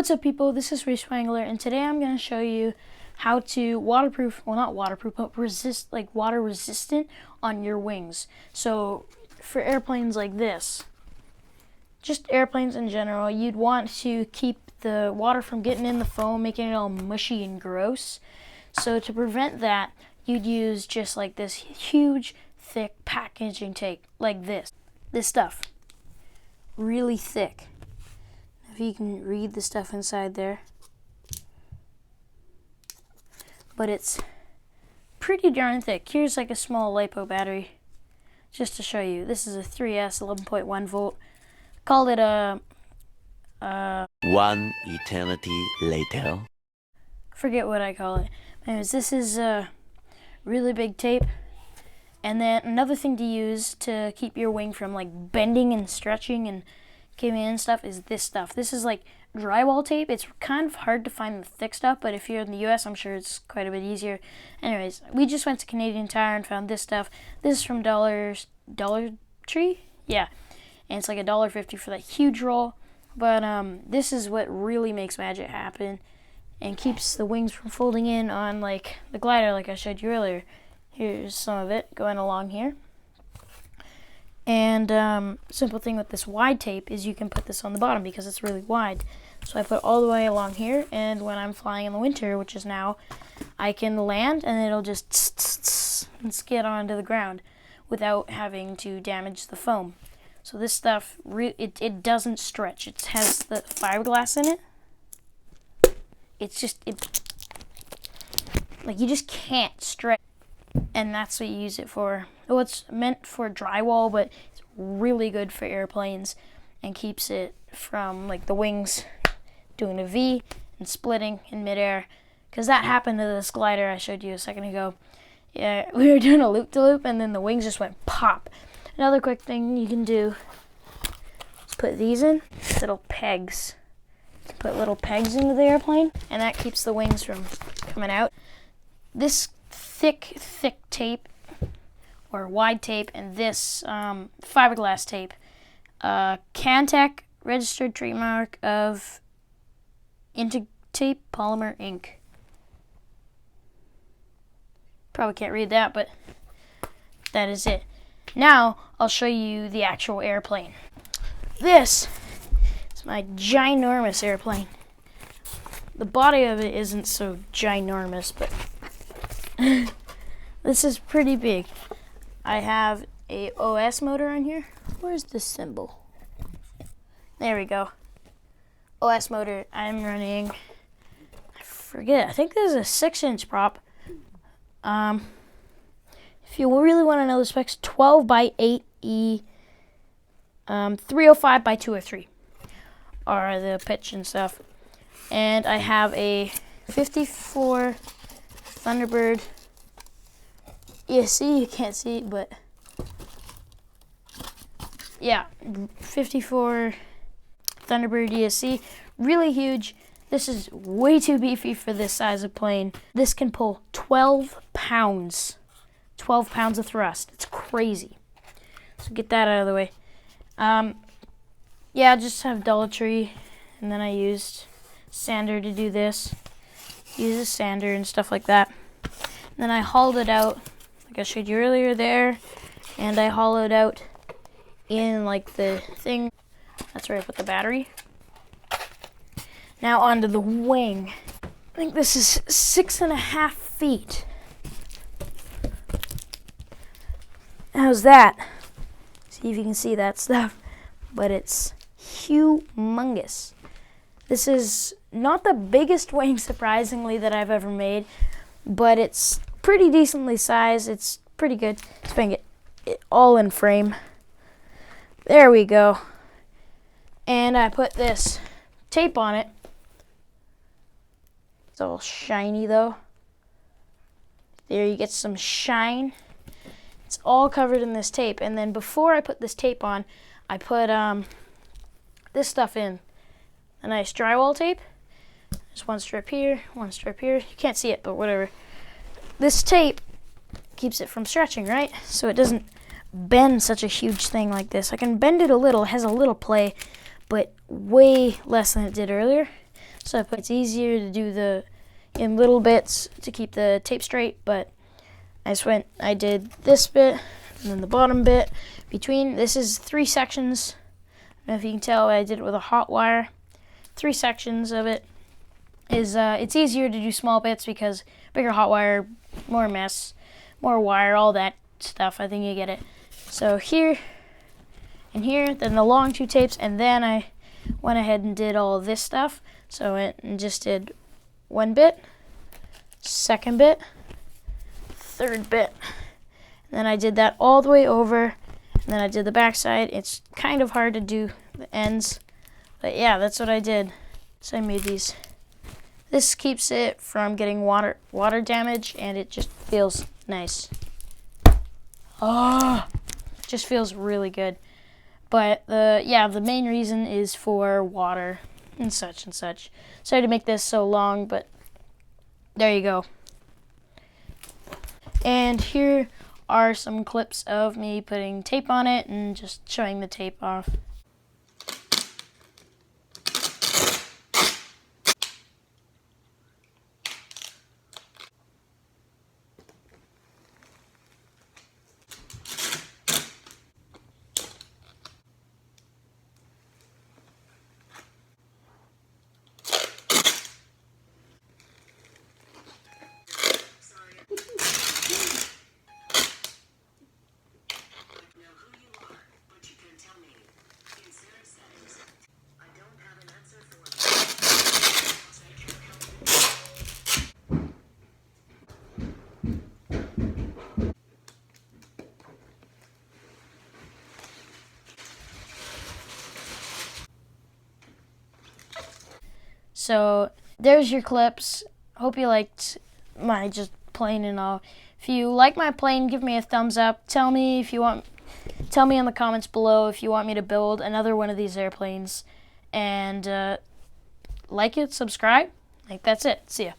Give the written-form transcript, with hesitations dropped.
What's up, people? This is Reese Wangler, and today I'm going to show you how to waterproof, well, not waterproof, but water resistant on your wings. So for airplanes like this, just airplanes in general, you'd want to keep the water from getting in the foam, making it all mushy and gross. So to prevent that, you'd use just like this huge, thick packaging tape, like this. This stuff, really thick. If you can read the stuff inside there. But it's pretty darn thick. Here's like a small LiPo battery, just to show you. This is a 3S 11.1 volt. Called it a... One eternity later. Forget what I call it. Anyways, this is a really big tape. And then another thing to use to keep your wing from like bending and stretching and caving in and stuff is this stuff. This is like drywall tape. It's kind of hard to find the thick stuff, but if you're in the US, I'm sure it's quite a bit easier. Anyways, we just went to Canadian Tire and found this stuff. This is from Dollar Tree? Yeah. And it's like $1.50 for that huge roll. But this is what really makes magic happen and keeps the wings from folding in on like the glider like I showed you earlier. Here's some of it going along here. And simple thing with this wide tape is you can put this on the bottom because it's really wide. So I put it all the way along here, and when I'm flying in the winter, which is now, I can land and it'll just and skid onto the ground without having to damage the foam. So this stuff, it doesn't stretch. It has the fiberglass in it. It's just, like you just can't stretch. And that's what you use it for. Well, it's meant for drywall, but it's really good for airplanes and keeps it from like the wings doing a V and splitting in midair. Because that happened to this glider I showed you a second ago. Yeah, we were doing a loop-de-loop and then the wings just went pop. Another quick thing you can do is put these in, little pegs. Put little pegs into the airplane, and that keeps the wings from coming out. This thick tape or wide tape and this fiberglass tape, Cantech registered trademark of Intactape Polymer Inc. Probably can't read that, but that is it. Now I'll show you the actual airplane. This is my ginormous airplane. The body of it isn't so ginormous, but this is pretty big. I have a OS motor on here. Where's the symbol? There we go. OS motor. I'm running, I forget, I think this is a 6-inch prop. If you really want to know the specs, 12 by 8E, 305 by 203 are the pitch and stuff. And I have a 54 Thunderbird ESC, you can't see it, but yeah, 54 Thunderbird ESC, really huge. This is way too beefy for this size of plane. This can pull 12 pounds of thrust. It's crazy. So get that out of the way. Yeah, I just have Dollar Tree, and then I used sander to do this. Use a sander and stuff like that. And then I hauled it out, like I showed you earlier there, and I hollowed out in like the thing. That's where I put the battery. Now onto the wing. I think this is 6.5 feet. How's that? See if you can see that stuff. But it's humongous. This is not the biggest wing, surprisingly, that I've ever made, but it's pretty decently sized. It's pretty good. Let's bring it all in frame. There we go. And I put this tape on it. It's all shiny though. There you get some shine. It's all covered in this tape. And then before I put this tape on, I put this stuff in. A nice drywall tape. There's one strip here, one strip here. You can't see it, but whatever. This tape keeps it from stretching, right? So it doesn't bend such a huge thing like this. I can bend it a little, it has a little play, but way less than it did earlier. So it's easier to do in little bits to keep the tape straight, but I did this bit and then the bottom bit between. This is 3 sections. I don't know if you can tell, I did it with a hot wire. 3 sections of it is, it's easier to do small bits because bigger hot wire, more mess, more wire, all that stuff. I think you get it. So here and here, then the long 2 tapes, and then I went ahead and did all this stuff. So I just did 1 bit, 2nd bit, 3rd bit. And then I did that all the way over, and then I did the back side. It's kind of hard to do the ends, but yeah, that's what I did. So I made these. This keeps it from getting water damage, and it just feels nice. Oh, it just feels really good. But the main reason is for water and such and such. Sorry to make this so long, but there you go. And here are some clips of me putting tape on it and just showing the tape off. So there's your clips. Hope you liked my just playing and all. If you like my playing, give me a thumbs up. Tell me in the comments below if you want me to build another one of these airplanes. And like it, subscribe. That's it. See ya.